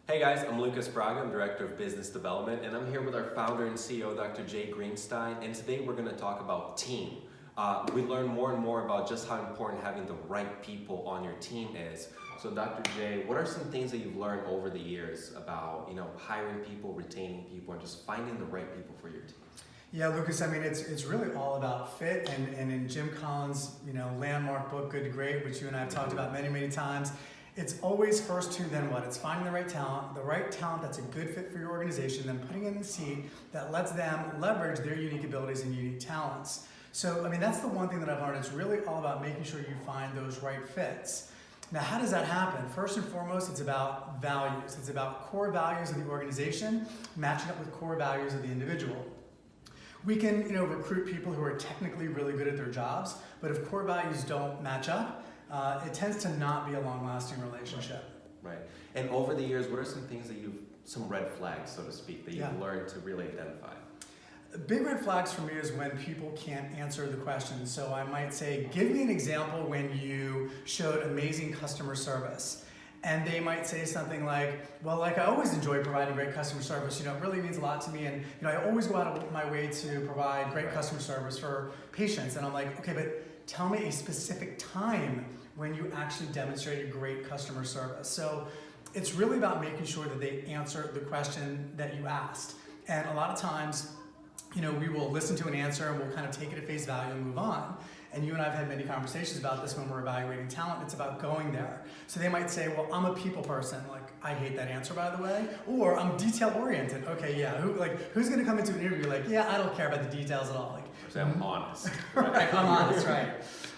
Hey guys, I'm Lucas Braga, I'm Director of Business Development, and I'm here with our founder and CEO, Dr. Jay Greenstein, and today we're going to talk about team. We learn more and more about just how important having the right people on your team is. So Dr. Jay, what are some things that you've learned over the years about, hiring people, retaining people, and just finding the right people for your team? Yeah, Lucas, I mean, it's really all about fit, and in Jim Collins' landmark book, Good to Great, which you and I have talked about many, many times, it's always first to then what? It's finding the right talent that's a good fit for your organization, then putting in the seat that lets them leverage their unique abilities and unique talents. So, I mean, that's the one thing that I've learned. It's really all about making sure you find those right fits. Now, how does that happen? First and foremost, it's about values. It's about core values of the organization matching up with core values of the individual. We can, recruit people who are technically really good at their jobs, but if core values don't match up, it tends to not be a long-lasting relationship. Right. And over the years, what are some things that some red flags, so to speak, that you've learned to really identify? Big red flags for me is when people can't answer the question. So I might say, give me an example when you showed amazing customer service. And they might say something like, well, I always enjoy providing great customer service. It really means a lot to me. And, I always go out of my way to provide great customer service for patients. And I'm like, okay, but tell me a specific time when you actually demonstrated great customer service. So it's really about making sure that they answer the question that you asked. And a lot of times, we will listen to an answer and we'll kind of take it at face value and move on. And you and I have had many conversations about this when we're evaluating talent. It's about going there. So they might say, well, I'm a people person. I hate that answer, by the way. Or I'm detail oriented. Okay, yeah. Who's going to come into an interview I don't care about the details at all. I'm honest. Right, I'm honest, right.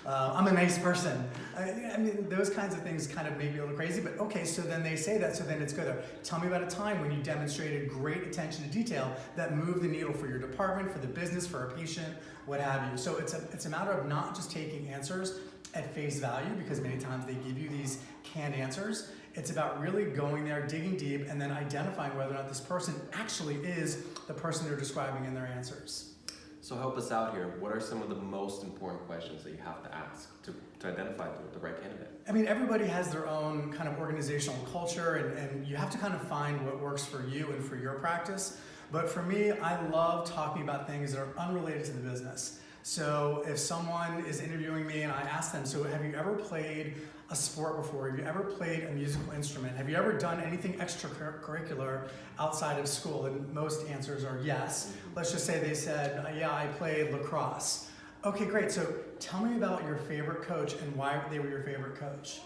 I'm a nice person. I mean, those kinds of things kind of make me a little crazy, but okay, so then they say that, so then it's good. Tell me about a time when you demonstrated great attention to detail that moved the needle for your department, for the business, for a patient, what have you. So it's a matter of not just taking answers at face value, because many times they give you these canned answers. It's about really going there, digging deep, and then identifying whether or not this person actually is the person they're describing in their answers. So help us out here. What are some of the most important questions that you have to ask to identify the right candidate? I mean, everybody has their own kind of organizational culture, and you have to kind of find what works for you and for your practice. But for me, I love talking about things that are unrelated to the business. So if someone is interviewing me and I ask them, so have you ever played a sport before? Have you ever played a musical instrument? Have you ever done anything extracurricular outside of school? And most answers are yes. Let's just say they said, yeah, I played lacrosse. Okay, great. So tell me about your favorite coach and why they were your favorite coach.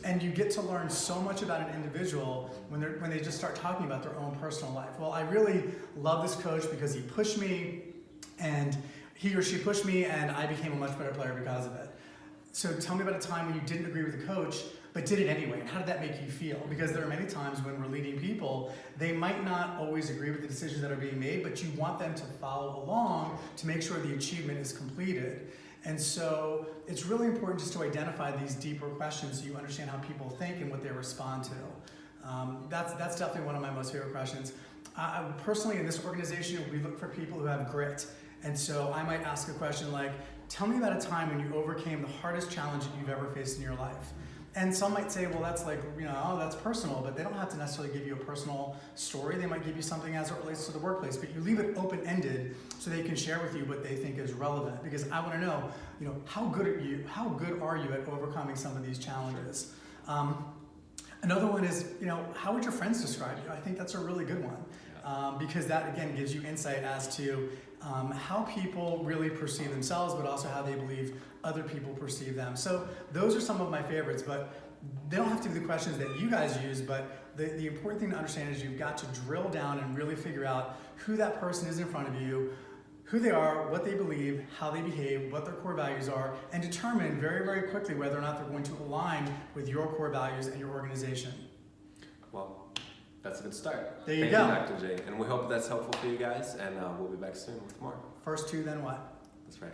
And you get to learn so much about an individual when they just start talking about their own personal life. Well, I really love this coach because he pushed me, and he or she pushed me, and I became a much better player because of it. So tell me about a time when you didn't agree with the coach, but did it anyway, and how did that make you feel? Because there are many times when we're leading people, they might not always agree with the decisions that are being made, but you want them to follow along to make sure the achievement is completed. And so it's really important just to identify these deeper questions so you understand how people think and what they respond to. That's definitely one of my most favorite questions. Personally, in this organization, we look for people who have grit. And so I might ask a question like, tell me about a time when you overcame the hardest challenge that you've ever faced in your life. And some might say, well, that's that's personal, but they don't have to necessarily give you a personal story. They might give you something as it relates to the workplace, but you leave it open-ended so they can share with you what they think is relevant. Because I want to know, how good are you at overcoming some of these challenges? Another one is, how would your friends describe you? I think that's a really good one. Because that, again, gives you insight as to how people really perceive themselves, but also how they believe other people perceive them. So those are some of my favorites, but they don't have to be the questions that you guys use, but the important thing to understand is you've got to drill down and really figure out who that person is in front of you, who they are, what they believe, how they behave, what their core values are, and determine very, very quickly whether or not they're going to align with your core values and your organization. Well, that's a good start. There you go. Thank you, Dr. Jay. And we hope that's helpful for you guys, and we'll be back soon with more. First two, then what? That's right.